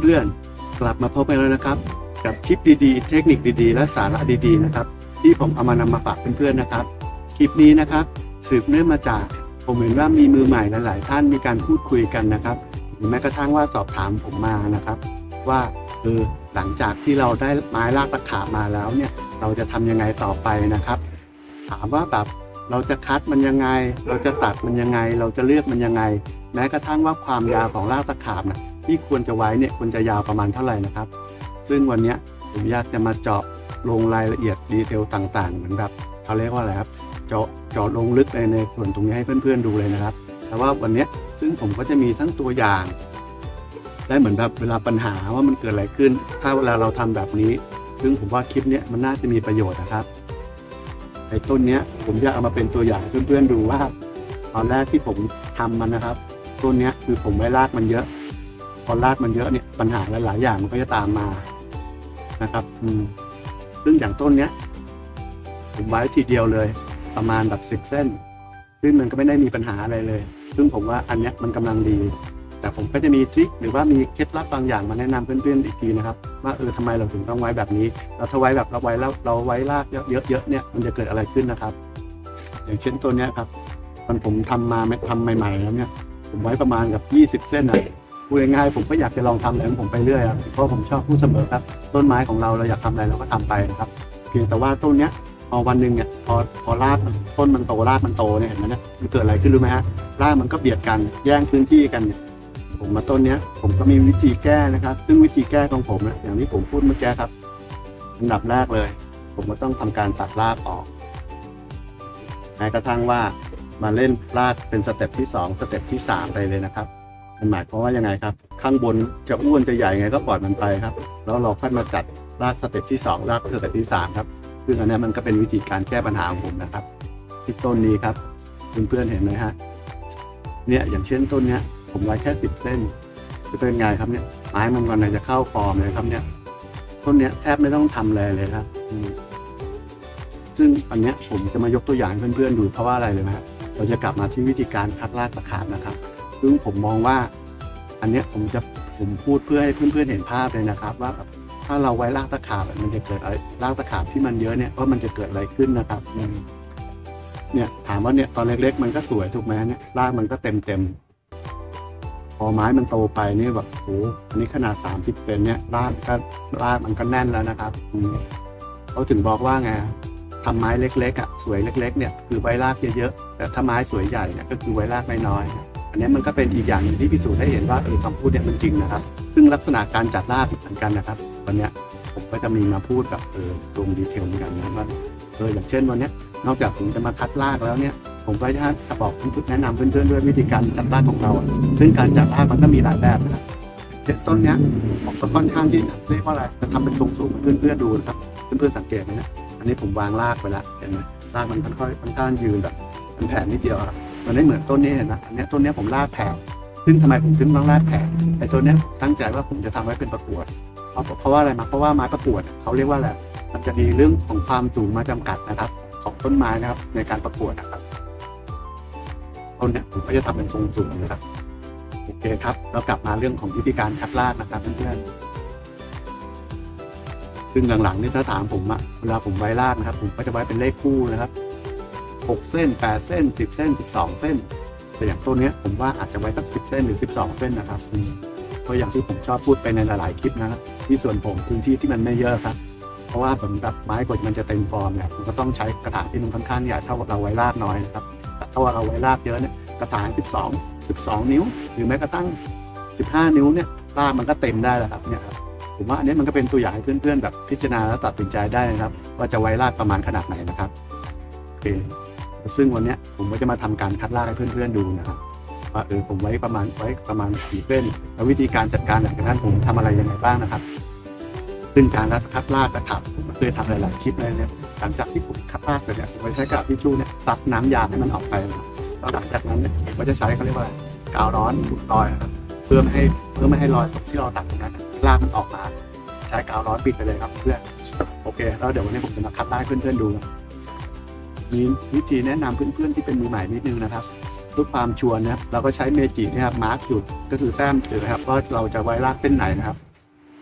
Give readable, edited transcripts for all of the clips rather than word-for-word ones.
เพื่อนๆกลับมาพบกันแล้วนะครับกับคลิปดีๆเทคนิคดีๆและสาระดีๆนะครับที่ผมเอามานำมาฝากเพื่อนๆนะครับคลิปนี้นะครับสืบเนื่องมาจากผมเห็นว่ามีมือใหม่หลายๆท่านมีการพูดคุยกันนะครับหรือแม้กระทั่งว่าสอบถามผมมานะครับว่าหลังจากที่เราได้ไม้รากตะขาบมาแล้วเนี่ยเราจะทำยังไงต่อไปนะครับถามว่าแบบเราจะคัดมันยังไงเราจะตัดมันยังไงเราจะเลือกมันยังไงแม้กระทั่งว่าความยาวของรากตะขาบนะที่ควรจะไว้เนี่ยควรจะยาวประมาณเท่าไหร่นะครับซึ่งวันนี้ผมอยากจะมาเจาะลงรายละเอียดดีเทลต่างๆเหมือนแบบเขาเรียกว่าอะไรครับเจาะลงลึกในส่วนตรงนี้ให้เพื่อนๆดูเลยนะครับแต่ว่าวันนี้ซึ่งผมก็จะมีทั้งตัวอย่างได้เหมือนแบบเวลาปัญหาว่ามันเกิดอะไรขึ้นถ้าเวลาเราทำแบบนี้ซึ่งผมว่าคลิปนี้มันน่าจะมีประโยชน์นะครับไอ้ต้นนี้ผมอยากเอามาเป็นตัวอย่างให้เพื่อนๆดูว่าตอนแรกที่ผมทำมันนะครับต้นนี้คือผมไว้รากมันเยอะพอรากมันเยอะเนี่ยปัญหาหลายๆอย่างมันก็จะตามมานะครับซึ่งอย่างต้นนี้ผมไว้ทีเดียวเลยประมาณแบบ10 เส้นซึ่งมันก็ไม่ได้มีปัญหาอะไรเลยซึ่งผมว่าอันนี้มันกำลังดีแต่ผมก็จะมีทริคหรือว่ามีเคล็ดลับบางอย่างมาแนะนำเพื่อนๆอีกทีนะครับว่าทำไมเราถึงต้องไว้แบบนี้เราถ้าไว้แบบเราไว้แล้วเราไว้รากเยอะๆเนี่ยมันจะเกิดอะไรขึ้นนะครับอย่างเช่นตัวนี้ครับผมทำใหม่ๆแล้วเนี่ยผมไว้ประมาณกับ20 เส้นนะพูดง่ายๆผมก็อยากจะลองทำอะไรของผมไปเรื่อยครับเพราะผมชอบพูดเสมอครับต้นไม้ของเราอยากทำอะไรเราก็ทำไปนะครับเพียงแต่ว่าต้นเนี้ยพอวันหนึ่งเนี่ยพอรากต้นมันโตรากมันโตเนี่ยเห็นไหมเนี่ยมันเกิดอะไรขึ้นรู้ไหมฮะรากมันก็เบียดกันแย่งพื้นที่กันเนี่ยผมมาต้นเนี้ยผมก็มีวิธีแก้นะครับซึ่งวิธีแก้ของผมเนี่ยอย่างที่ผมพูดเมื่อกี้ครับอันดับแรกเลยผมก็ต้องทำการตัดรากออกแม้กระทั่งว่ามาเล่นรากเป็นสเต็ปที่2สเต็ปที่3ไปเลยนะครับมันหมายความว่ายังไงครับข้างบนจะอ้วนจะใหญ่ไงก็ปล่อยมันไปครับแล้วเราค่อยมาจัดรากสเต็ปที่2รากสเต็ปที่3ครับซึ่งอันนี้มันก็เป็นวิธีการแก้ปัญหาของผมนะครับที่ต้นนี้ครับเพื่อนๆเห็นไหมฮะเนี่ยอย่างเช่นต้นเนี้ยผมไว้แค่10 เส้นจะเป็นไงครับเนี่ยไม้มันวันไหนจะเข้าฟอร์มเลยครับเนี่ยต้นเนี้ยแทบไม่ต้องทำเลยครับซึ่งอันเนี้ยผมจะมายกตัวอย่างให้เพื่อนๆดูเพราะว่าอะไรเลยนะเราจะกลับมาที่วิธีการคัดรากตะขาบนะครับซึ่งผมมองว่าอันเนี้ยผมพูดเพื่อให้เพื่อนๆเห็นภาพเลยนะครับว่าถ้าเราไว้รากตะขาบมันจะเกิดอะไรรากตะขาบที่มันเยอะเนี่ยว่ามันจะเกิดอะไรขึ้นนะครับเนี่ยถามว่าเนี่ยตอนเล็กๆมันก็สวยถูกไหมเนี่ยรากมันก็เต็มพอไม้มันโตไปนี่แบบโอ้อันนี้ขนาด30 เซนเนี่ยรากมันก็แน่นแล้วนะครับเขาถึงบอกว่าไงทำไม้เล็กๆสวยเล็กๆเนี่ยคือไว้รากเยอะๆแต่ถ้าไม้สวยใหญ่เนี่ยก็คือไว้รากน้อยๆอันนี้มันก็เป็นอีกอย่างหนึ่งที่พิสูจน์ให้เห็นว่าคำพูดเนี่ยมันจริงนะครับซึ่งลักษณะการจัดรากเหมือนกันนะครับวันนี้ผมก็จะมีมาพูดกับตรงดีเทลเหมือนกันนะว่าอย่างเช่นวันนี้นอกจากผมจะมาคัดรากแล้วเนี่ยผมก็จะบอกแนะนำเพื่อนๆด้วยวิธีการจัดรากของเราซึ่งการจัดรากมันก็มีหลายแบบนะครับเช่นต้นเนี้ยผมก็ค่อนข้างที่เรียกว่าอะไรจะทำเป็นทรงสูงเพื่อนๆดูนะครับเพื่อนๆสังเกตไหมนะอันนี้ผมวางรากไปแล้วเห็นไหมรากมันค่อนข้างยืนแบบมันแผ่นนิดเดียวครับมันไม่เหมือนต้นนี้เห็นไหมอันนี้ต้นนี้ผมรากแผ่ซึ่งทำไมผมถึงต้องรากแผ่ไอ้ต้นนี้ตั้งใจว่าผมจะทำไว้เป็นประกวดเพราะว่าอะไรมาเพราะว่าไม้ประกวดเขาเรียกว่าอะไรมันจะมีเรื่องของความสูงมาจำกัดนะครับของต้นไม้นะครับในการประกวดนะครับต้นนี้ผมก็จะทำเป็นทรงสูงนะครับโอเคครับเรากลับมาเรื่องของวิธีการคัดรากนะครับเพื่อนๆซึ่งหลังๆนี่ถ้าถามผมเวลาผมไว้รากนะครับผมก็จะไว้เป็นเลขคู่นะครับ6 เส้น8 เส้น10 เส้น12 เส้นแต่อย่างต้นนี้ผมว่าอาจจะไว้สัก10 เส้นหรือ12 เส้นนะครับเพราะอย่างที่ผมชอบพูดไปในหลายๆคลิปนะครับที่ส่วนผมพื้นที่ที่มันไม่เยอะครับเพราะว่าผมแบบไม้กว่ามันจะเต็มฟอร์มเนี่ยมันก็ต้องใช้กระถางที่มันค่อนข้างใหญ่เท่าเราไว้รากน้อยนะครับแต่ถ้าเราไว้รากเยอะเนี่ยกระถาง12 นิ้วหรือแม้กระทั่ง15 นิ้วเนี่ยรากมันก็เต็มได้แล้วครับเนี่ยครับผมว่าอันนี้มันก็เป็นตัวอย่างให้เพื่อนๆแบบพิจารณาและตัดสินใจได้นะครับว่าจะไว้รากประมาณขนาดไหนนะครับโอเคซึ่งวันนี้ผมก็จะมาทำการคัดรากให้เพื่อนๆดูนะครับว่าผมไว้ประมาณกี่เส้นแล้ววิธีการจัดการหลังจากนั้นผมทำอะไรยังไงบ้างนะครับซึ่งการคัดรากนะครับผมเคยทำหลายๆคลิปเลยเนี่ยหลังจากที่ผมคัดรากเสร็จเนี่ยผมใช้กระดาษทิชชู่เนี่ยซับน้ำยาให้มันออกไปแล้วหลังจากนั้นเนี่ยผมก็จะใช้เขาเรียกว่ากาวร้อนถูกรอยครับเพื่อไม่ให้รอยที่เราตัดตรงนั้นรากมันออกมาใช้กาวร้อนปิดไปเลยครับเพื่อนโอเคแล้วเดี๋ยววันนี้ผมจะมาคัดรากให้เพื่อนๆดูมีวิธีแนะนำเพื่อนๆที่เป็นมือใหม่นิดนึงนะครับ พื่อความชัวร์นะครับเราก็ใช้เมจิเนี่ยมาร์กจุดก็คือแต้มจุดนะครับว่าเราจะไว้รากเส้นไหนนะครับ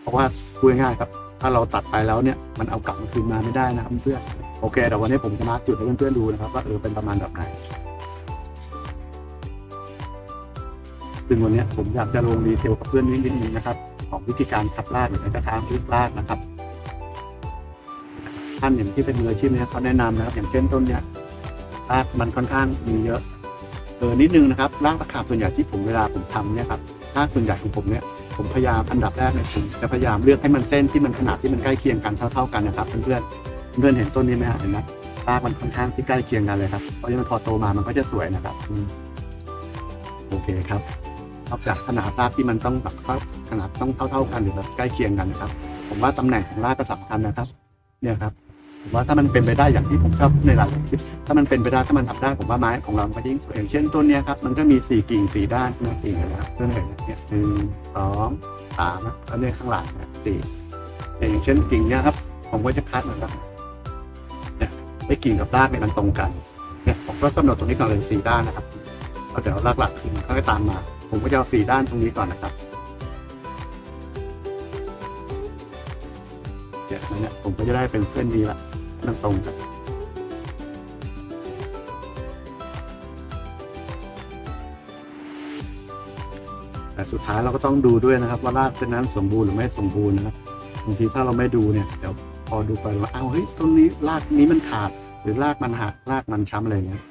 เพราะว่าพูดง่ายๆครับถ้าเราตัดไปแล้วเนี่ยมันเอากลับมาคืนมาไม่ได้นะครับเพื่อนโอเคเดี๋ยววันนี้ผมจะมาร์กจุดให้เพื่อนๆดูนะครับว่าเป็นประมาณแบบไหนซึ่งวันนี้ผมอยากจะลงดีเทลกับเพื่อนนิดนึงนะครับของวิธีการขัดรากหรือกระถางพื้นรากนะครับท่านอย่างที่เป็นมืออาชีพเนี่ยเขาแนะนำนะครับอย่างเช่นต้นเนี้ยรากมันค่อนข้างมีเยอะนิดนึงนะครับรากตะขาบส่วนใหญ่ที่ผมเวลาผมทำเนี่ยครับรากส่วนใหญ่ของผมเนี่ยผมพยายามอันดับแรกเนี่ยผมจะพยายามเลือกให้มันเส้นที่มันขนาดที่มันใกล้เคียงกันเท่าๆกันนะครับเพื่อนเห็นต้นนี้ไหมเห็นไหมรากมันค่อนข้างที่ใกล้เคียงกันเลยครับเพราะฉะนั้นพอโตมามันก็จะสวยนะครับโอเคครับนอกจากขนาดรากที่มันต้องแบบขนาดต้องเท่ากันหรือแบบใกล้เคียงกันนะครับผมว่าตำแหน่งของรากก็สำคัญนะครับเนี่ยครับผมว่าถ้ามันเป็นไปได้อย่างที่ผมชอบในหลายคลิปถ้ามันเป็นไปได้ถ้ามันทำได้ผมว่าไม้ของเราก็ยิ่งสวยอย่างเช่นต้นนี้ครับมันก็มี4 กิ่ง 4 ด้านใช่ไหมกิ่งนะครับเพื่อนเห็นเนี่ย1 2 3แล้วเนี่ยข้างหลัง4อย่างเช่นกิ่งเนี้ยครับผมก็จะคัดเหมือนกันเนี่ยไอ้กิ่งกับรากเนี่ยมันตรงกันเนี่ยผมก็กำหนดตรงนี้ก่อนเลย4 ด้านนะครับแล้วเดี๋ยวรากหลักขึ้นก็ตามมาผมก็จะเอา4 ด้านตรงนี้ก่อนนะครับเนี่ยผมก็จะได้เป็นเส้นนี้ละมันตรงกันแต่สุดท้ายเราก็ต้องดูด้วยนะครับว่ารากเส้นนั้นสมบูรณ์หรือไม่สมบูรณ์นะครับบางทีถ้าเราไม่ดูเนี่ยเดี๋ยวพอดูไปว่าเฮ้ยต้นนี้รากนี้มันขาดหรือรากมันหักรากมันช้ำอะไรเงี้ย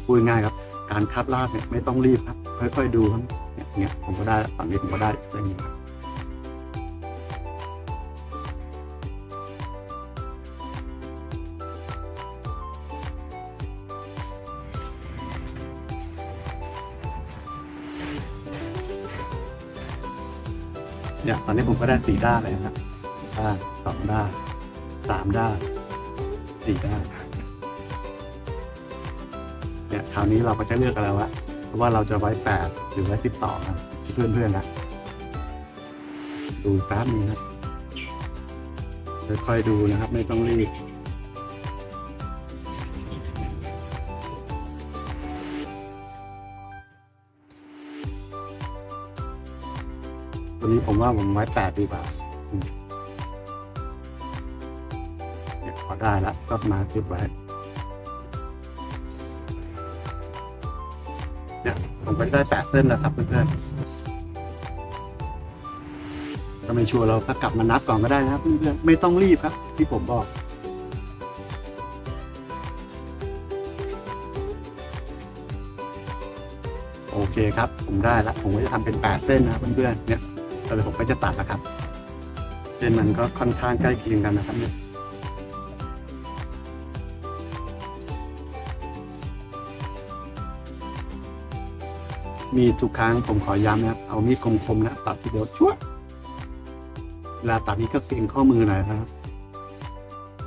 พูดง่ายครับการคัดรากเนี่ยไม่ต้องรีบครับค่อยๆดูครับเนี่ยผมก็ได้ฝั่งนี้ผมก็ได้เส้นนี้เนี่ยตอนนี้ผมก็ได้4 ด้านเลยนะครับด้าน2 ด้าน3 ด้าน4 ด้านเนี่ยคราวนี้เราก็จะเลือกกันแล้วว่าเราจะไว้8หรือไว้12นะเพื่อนๆนะดูแป๊บนึงนะค่อยๆดูนะครับไม่ต้องรีบวันนี้ผมว่าผมไว้8ดีกว่าเนี่ยพอได้แล้วก็มาจุดไว้เนี่ยผมก็ได้8 เส้นแล้วครับเพื่อนๆก็ไม่ชัวร์เราก็กลับมานับก่อนก็ได้นะครับเพื่อนๆไม่ต้องรีบครับที่ผมบอกโอเคครับผมได้แล้วผมก็จะทำเป็น8 เส้นนะเพื่อนๆเนี่ยแล้วผมก็จะตัดนะครับเส้นมันก็ค่อนข้างใกล้เคียงกันนะครับเนี่ยมีทุกครั้งผมขอย้ำนะครับเอามีดคมๆนะตัดทีเดียวชั่วเวลาตัดนี้ก็เกรงข้อมือหน่อยนะครับ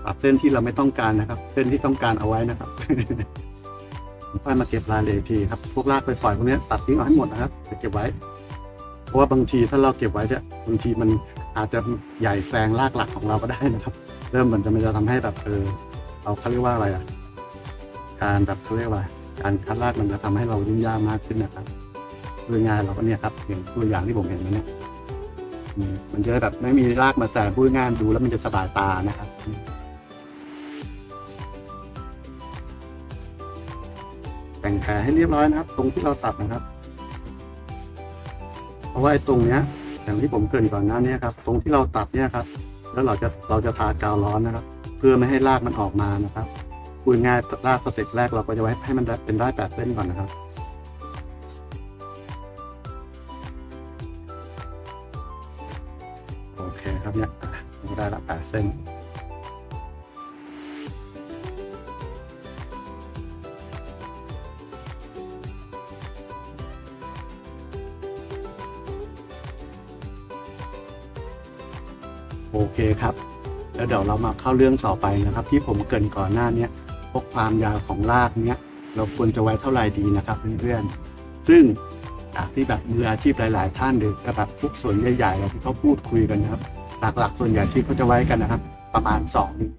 ตัดเส้นที่เราไม่ต้องการนะครับเส้นที่ต้องการเอาไว้นะครับผมค่อยมาเก็บรายละเอียดทีครับพวกรากไปฝอยพวกนี้ตัดทิ้งเอาให้หมดนะครับจะเก็บไว้เพราะว่าบางทีถ้าเราเก็บไว้เนี่ยบางทีมันอาจจะใหญ่แซงรากหลักของเราก็ได้นะครับเริ่มมันจะทำให้แบบเขาเรียกว่าอะไรการแบบเขาเรียกว่าการคัดรากมันจะทำให้เรายุ่งยากมากขึ้นนะครับโดยงานเราก็เนี่ยครับอย่างตัวอย่างที่ผมเห็นมาเนี่ยมันจะแบบไม่มีรากมาแซงพูดง่ายดูแล้วมันจะสบายตานะครับแต่งแผลให้เรียบร้อยนะครับตรงที่เราตัดนะครับเพราะว่าไอ้ตรงเนี้ยอย่างที่ผมเกริ่นก่อนหน้านี้ครับตรงที่เราตัดเนี่ยครับแล้วเราจะทากาวร้อนนะครับเพื่อไม่ให้รากมันออกมานะครับพูดง่ายรากสเต็ปแรกเราก็จะไว้ให้มันเป็นได้8 เส้นก่อนนะครับโอเคครับเนี่ยผมได้ละ8 เส้นโอเคครับแล้วเดี๋ยวเรามาเข้าเรื่องต่อไปนะครับที่ผมเกริ่นก่อนหน้านี้พวกความยาวของรากเนี้ยเราควรจะไว้เท่าไหร่ดีนะครับเพื่อนๆซึ่งจากที่แบบมืออาชีพหลายๆท่านหรือแบบทุกส่วนใหญ่ๆที่เขาพูดคุยกันนะครับหลักๆส่วนใหญ่ที่เขาจะไว้กันนะครับประมาณ2 นิ้ว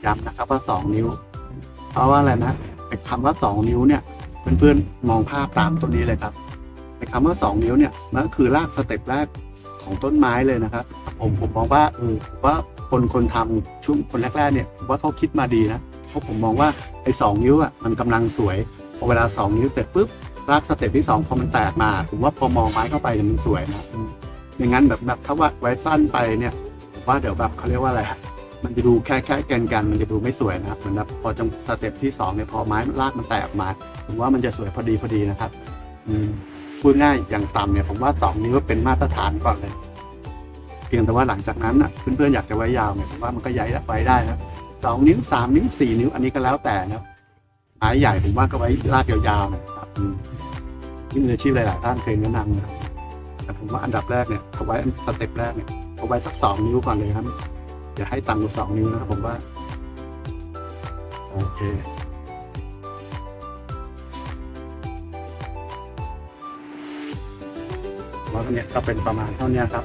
ย้ำนะครับว่า2 นิ้วเพราะว่าอะไรนะคำว่า2 นิ้วเนี่ย เพื่อนๆมองภาพตามต้นนี้เลยครับไอ้คำว่า2 นิ้วเนี่ยมันก็คือรากสเต็ปแรกของต้นไม้เลยนะครับผมมองว่าว่าคนทำช่วงคนแรกๆเนี่ยว่าเขาคิดมาดีนะเพราะผมมองว่าไอ้2 นิ้วอ่ะมันกำลังสวยพอเวลา2 นิ้วเสร็จปุ๊บรากสเต็ปที่2พอมันแตกมาผมว่าพอมองไม้เข้าไปเนี่ยมันสวยนะอย่างนั้นแบบถ้าว่าไว้สั้นไปเนี่ยผมว่าเดี๋ยวแบบเขาเรียกว่าอะไรมันจะดูแค่แกนมันจะดูไม่สวยนะครับเหมือนแบบพอจังสเต็ปที่2เนี่ยพอไม้รากมันแตกออกมาผมว่ามันจะสวยพอดีนะครับพูดง่ายอย่างต่ำเนี่ยผมว่า2 นิ้วเป็นมาตรฐานก่อนเลยเพียงแต่ว่าหลังจากนั้นเพื่อนๆอยากจะไว้ยาวเนี่ยผมว่ามันก็ย้ายไว้ได้นะ2 นิ้ว3 นิ้ว4 นิ้วอันนี้ก็แล้วแต่นะไม้ใหญ่ผมว่าก็ไว้รากยาวๆนะครับที่มืออาชีพหลายๆท่านเคยแนะนำนะแต่ผมว่าอันดับแรกเนี่ยเอาไว้สเต็ปแรกเนี่ยเอาไว้สัก2 นิ้วก่อนเลยครับอย่าให้ต่ำกว่า2 นิ้วนะครับผมว่าโอเคว่าเนี่ยก็เป็นประมาณเท่านี้ครับ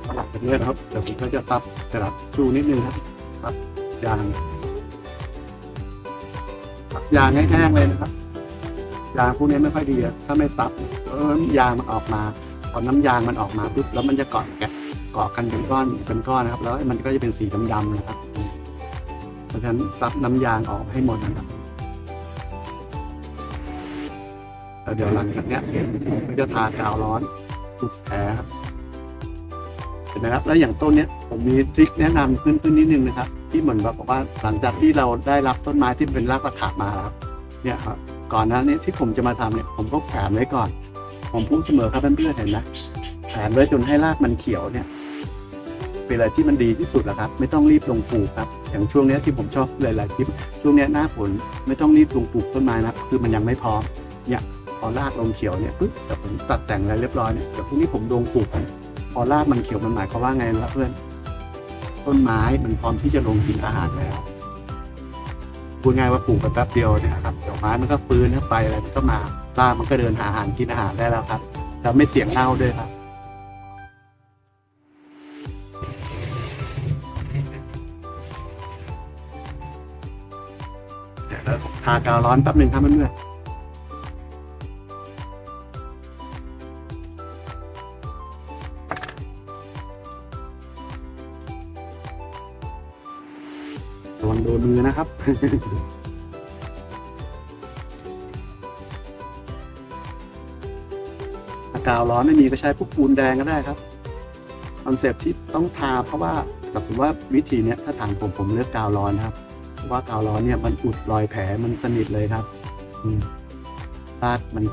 สลับไปเรื่อยนะครับเดี๋ยวผมก็จะตัดสลับชูนิดนึงครับตัดยางแห้งๆเลยนะครับยางพวกนี้ไม่ค่อยดีถ้าไม่ตัดยางมันออกมาพอน้ำยางมันออกมาปุ๊บแล้วมันจะเกาะกันเป็นก้อนนะครับแล้วมันก็จะเป็นสีดำๆนะครับเพราะฉะนั้นตัดน้ำยางออกให้หมดนะครับแล้วเดี๋ยวหลังจากนี้ก็จะทากาวร้อนทุกแผลครับเห็นไหมครับแล้วอย่างต้นนี้ผมมีทริคแนะนำขึ้นนิดนึงนะครับที่เหมือนแบบว่าหลังจากที่เราได้รับต้นไม้ที่เป็นรากตะขาบมาครับเนี่ยครับก่อนหน้านี้ที่ผมจะมาทำเนี่ยผมก็แขวนไว้ก่อนผมพูดเสมอครับเพื่อนๆเห็นไหมแขวนไว้จนให้รากมันเขียวเนี่ยเป็นอะไรที่มันดีที่สุดแล้วครับไม่ต้องรีบลงปลูกครับอย่างช่วงนี้ที่ผมชอบหลายๆคลิปช่วงนี้หน้าฝนไม่ต้องรีบลงปลูกต้นไม้นะคือมันยังไม่พร้อมเนี่ยพอรากลงเขียวเนี่ยปุ๊บแต่ผมตัดแต่งอะไรเรียบร้อยเนี่ยเดี๋ยวพรุ่งนี้ผมลงปลูกพอรากมันเขียวมันหมายความว่าไงล่ะเพื่อนต้นไม้มันพร้อมที่จะลงกินอาหารแล้วพูดง่ายว่าปลูกไปแป๊บเดียวเนี่ยครับดอกไม้มันก็ฟื้นเข้าไปอะไรมันก็มารากมันก็เดินหาอาหารกินอาหารได้แล้วครับแล้วไม่เสี่ยงเน่าด้วยครับทากาวร้อนแป๊บหนึ่งครับเพื่อนโดนมือนะครับถ้ากาวร้อนไม่มีก็ใช้พวกปูนแดงก็ได้ครับคอนเซปต์ที่ต้องทาเพราะว่าแต่ผมว่าวิธีนี้ถ้าถามผมเลือกกาวร้อนนะครับว่ากาวร้อนเนี่ยมันอุดรอยแผลมันสนิทเลยครับรากมัน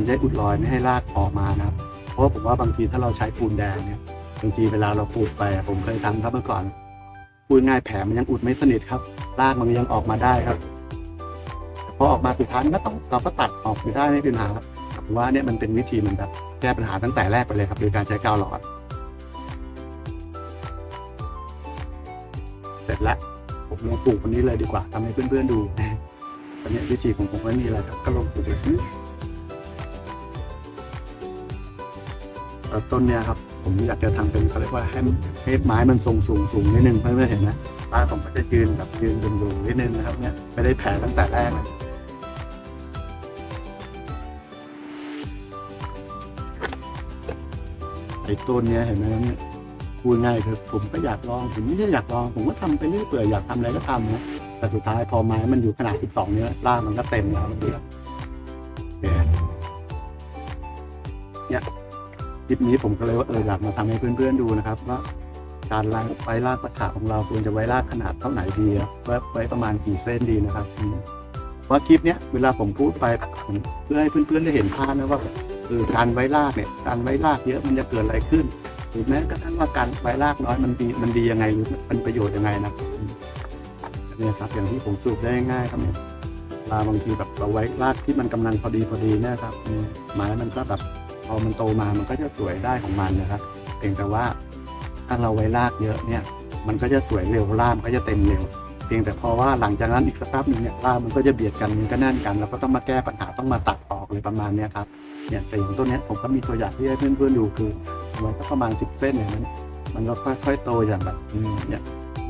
ได้อุดรอยไม่ให้รากออกมานะครับเพราะผมว่าบางทีถ้าเราใช้ปูนแดงเนี่ยบางทีเวลาเราปลูกไปผมเคยทำครับเมื่อก่อนพูดง่ายแผลมันยังอุดไม่สนิทครับรากมันยังออกมาได้ครับพอออกมาสุดท้ายเราก็ตัดออกไปได้ไม่เป็นปัญหาครับผมว่าเนี่ยมันเป็นวิธีเหมือนแบบแก้ปัญหาตั้งแต่แรกไปเลยครับโดยการใช้กาวร้อนเสร็จแล้วผมลงปลูกวันนี้เลยดีกว่าทำให้เพื่อนๆดูตอนนี้วิธีของผมไม่มีอะไรครับก็ลงปลูกเลยต้นเนี่ยครับผมอยากจะทำเป็นเขาเรียกว่าให้ไม้มันทรงสูงนิดนึงเพื่อนๆเห็นไหมรากผมก็จะยืนดูนิดนึงนะครับเนี่ยไม่ได้แผ่ตั้งแต่แรกเลยไอ้ต้นเนี้ยเห็นไหมเนี่ยพูดง่ายคือผมก็อยากลองผมไม่ใช่อยากลองผมก็ทำไปเรื่อยเปื่อยอยากทำอะไรก็ทำนะแต่สุดท้ายพอไม้มันอยู่ขนาด12เนี้ยรากมันก็เต็มแล้วเนี่ยคลิปนี้ผมก็เลยว่าอยากมาทำให้เพื่อนๆดูนะครับว่าการไว้รากตะขาบของเราควรจะไว้รากขนาดเท่าไหนดีไว้ประมาณกี่เส้นดีนะครับว่าคลิปเนี้ยเวลาผมพูดไปเพื่อให้เพื่อนๆได้เห็นภาพนะว่าการไว้รากเนี่ยการไว้รากเยอะมันจะเกิดอะไรขึ้นหรือแม้กระทั่งว่าการไว้รากน้อยมันดียังไงหรือเป็นประโยชน์ยังไงนะเนี่ยครับอย่างที่ผมสรุปได้ง่ายๆครับเนี่ยบางทีแบบเราไว้รากที่มันกำลังพอดีนะครับไม้มันก็แบบพอมันโตมามันก็จะสวยได้ของมันนะครับเพียงแต่ว่าถ้าเราไว้รากเยอะเนี่ยมันก็จะสวยเร็วรากมันก็จะเต็มเร็วเพียงแต่พอว่าหลังจากนั้นอีกสักแป๊บนึงเนี่ยรากมันก็จะเบียดกันมันก็แน่นกันแล้วก็ต้องมาแก้ปัญหาต้องมาตัดออกเลยประมาณนี้ครับอย่างแต่อย่างต้นนี้ผมก็มีตัวอย่างที่ให้เพื่อนๆดูคือไว้ประมาณ10 เส้นอย่างนั้นมันก็ค่อยๆโตอย่างแบบเนี่ย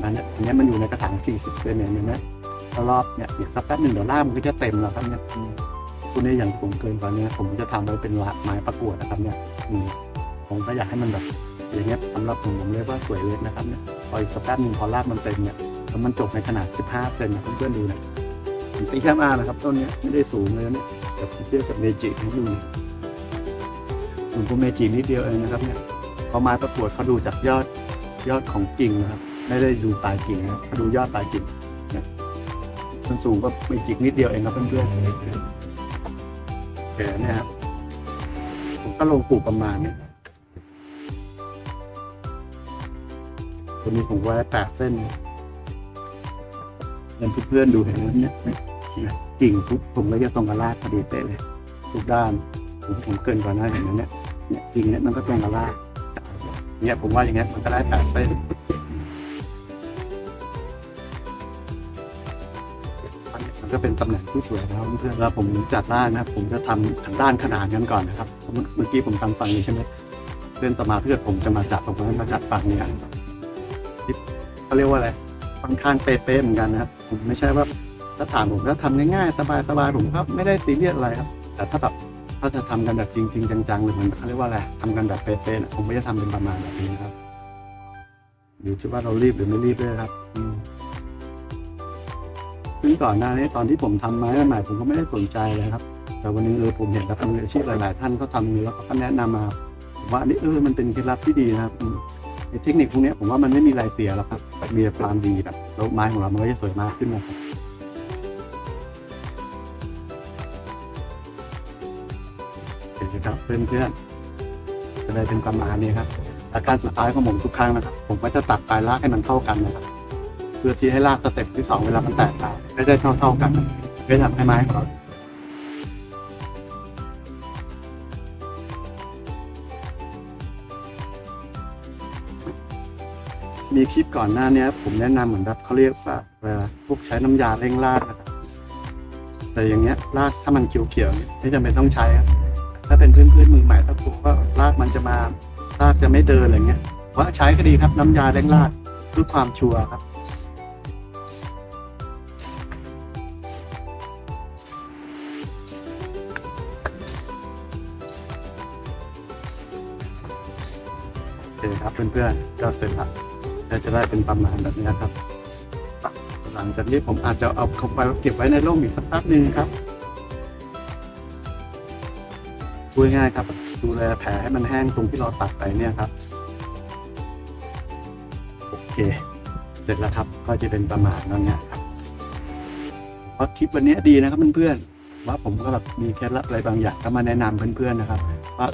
อันนี้มันอยู่ในกระถาง40 เซนเนี่ยนะรอบเนี่ยสักแป๊บนึงเดี๋ยวรากมันก็จะเต็มแล้วครับเนี่ย วกนี้อย่างผมเกินกว่านี้ผมจะทำไว้เป็นไม้ประกวดนะครับเนี่ยผมก็อยากให้มันแบบอย่างเงี้ยสำหรับผมเรียกว่าสวยเลยนะครับเนี่ยพออีกสักแป๊บนึงพอรากมันเต็มเนี่ยแล้วมันจบในขนาด15 เซนนะเพื่อนๆดูนะผมตีแค่มานะครับต้นนี้ไม่ได้สูงเลยเนี่ยแต่ผมเทียบกับเมจิให้ดูส่วนพวกเมจินิดเดียวเองนะครับเนี่ยพอไม้ประกวดเขาดูจากยอดของกิ่งนะครับไม่ได้ดูปลายกิ่งนะครับเขาดูยอดปลายกิ่งเนี่ยส่วนสูงก็เมจินิดเดียวเองครับเพื่อนๆแกเนี่ยครับผมก็ลงปลูกประมาณนี้ตัวนี้ผมไว้8 เส้นเพื่อนๆดูเห็นไหมเนี่ยกิ่งทุกผมก็จะตรงกับรากพอดีเป๊ะเลยทุกด้านผมเกินกว่านั้นเห็นไหมเนี่ยกิ่งเนี่ยมันก็ตรงกับรากเนี่ยผมว่าอย่างเงี้ยมันก็ได้8 เส้นมันก็เป็นตำแหน่งที่สวยแล้วเพื่อนๆแล้วผมจัดรากนะครับผมจะทำทางด้านขนานกันก่อนนะครับเมื่อกี้ผมทำฝั่งนี้ใช่ไหมเรื่องต่อมาเพื่อผมจะมาจัดผมก็มาจัดฝั่งนี้เขาเรียกว่าอะไรค่อนข้างเป๊ะๆเหมือนกันนะครับผมไม่ใช่ว่าถ้าถามผมก็ทำง่ายๆสบายๆผมก็ไม่ได้ซีเรียสอะไรครับแต่ถ้าจะทำกันแบบจริงๆจังๆหรือมันเขาเรียกว่าอะไรทำกันแบบเป๊ะๆนะผมไม่จะทำเป็นประมาณแบบนี้นะครับอยู่ที่ว่าเรารีบหรือไม่รีบด้วยครับซึ่งก่อนหน้านี้ตอนที่ผมทำไม้ใหม่ผมก็ไม่ได้สนใจเลยครับแต่วันนี้ผมเห็นกับมืออาชีพหลายๆท่านเขาทำนี้แล้วเขาก็แนะนำมาว่านี่มันเป็นเคล็ดลับที่ดีนะครับในเทคนิคพวกนี้ผมว่ามันไม่มีอะไรเสียแล้วครับมีความดีแบบแล้วไม้ของเรามันก็จะสวยมากขึ้นนะครับเห็นไหมครับเพื่อนๆจะได้เป็นประมาณนี้ครับอาการสุดท้ายของผมทุกครั้งนะครับผมก็จะตัดปลายรากให้มันเท่ากันนะครับเพื่อที่ให้รากสเต็ปที่2เวลามันแตกต่างไม่ได้เท่ากันเพื่อทำให้ไม้ของเรามีคลิปก่อนหน้านี้ผมแนะนำเหมือนแบบเขาเรียกว่าพวกใช้น้ำยาเร่งรากนะครับแต่อย่างเงี้ยรากถ้ามันเขียวๆไม่จำเป็นต้องใช้ถ้าเป็นพื้นมือใหม่ถ้าปลูกว่ารากมันจะมารากจะไม่เดินอะไรเงี้ยว่าใช้ก็ดีครับน้ำยาเร่งรากเพื่อความชัวร์ครับโอเคครับเพื่อนๆก็เสร็จแล้วจะได้เป็นประมาณแบบนี้ครับหลังจากนี้ผมอาจจะเอาเข้าไปเก็บไว้ในร่มอีกสักแป๊บนึงครับพูดง่ายครับดูแลแผลให้มันแห้งตรงที่เราตัดไปเนี่ยครับโอเคเสร็จแล้วครับก็จะเป็นประมาณนั้นเนี่ยครับเพราะคลิปวันนี้ดีนะครับเพื่อนๆว่าผมก็แบบมีเคล็ดลับอะไรบางอย่างก็มาแนะนำเพื่อนๆนะครับว่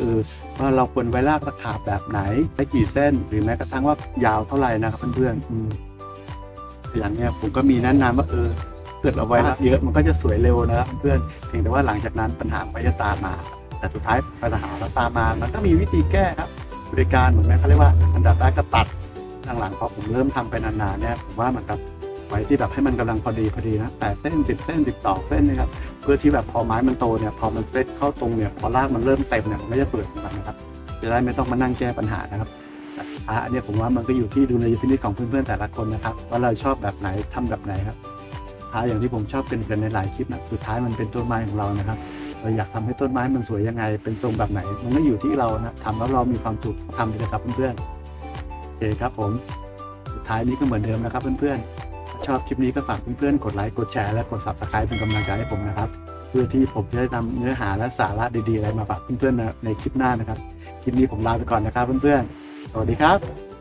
าเราควรไว้รากตะขาบแบบไหนได้กี่เส้นหรือแม้กระทั่งว่ายาวเท่าไหร่นะครับเพื่อนๆอย่างเนี้ยผมก็มีแนะนำว่าเกิดเอาไว้รากเยอะมันก็จะสวยเร็วนะครับเพื่อนเพียงแต่ว่าหลังจากนั้นปัญหาก็จะตามมาแต่สุดท้ายปัญหาตามมามันก็มีวิธีแก้ครับบริการเหมือนแม่เขาเรียกว่าอันดับแรกก็ตัดหลังๆพอผมเริ่มทำไปนานๆเนี่ยผมว่ามันกับไว้ที่แบบให้มันกำลังพอดีนะ8 เส้น10 เส้น12 เส้นนะครับเพื่อที่แบบพอไม้มันโตเนี่ยพอมันเซตเข้าตรงเนี่ยพอรากมันเริ่มเต็มเนี่ยมันก็จะเปิดมันนะครับจะได้ไม่ต้องมานั่งแก้ปัญหานะครับเนี่ยผมว่ามันก็อยู่ที่ดุลยพินิจของเพื่อนๆแต่ละคนนะครับว่าเราชอบแบบไหนทำแบบไหนครับอย่างที่ผมชอบกันในหลายคลิปนะสุดท้ายมันเป็นต้นไม้ของเรานะครับเราอยากทำให้ต้นไม้มันสวยยังไงเป็นทรงแบบไหนมันไม่อยู่ที่เรานะทำแล้วเรามีความสุขทำไปเลยครับเพื่อนๆโอเคครับผมสุดท้ายนี้ก็เหมือนเดิมนะครับเพื่อนๆชอบคลิปนี้ก็ฝากเพื่อนๆกดไลค์กดแชร์และกด Subscribe เป็นกำลังใจให้ผมนะครับเพื่อที่ผมจะได้นำเนื้อหาและสาระดีๆอะไรมาฝากเพื่อนๆในคลิปหน้านะครับคลิปนี้ผมลาไปก่อนนะครับเพื่อนๆสวัสดีครับ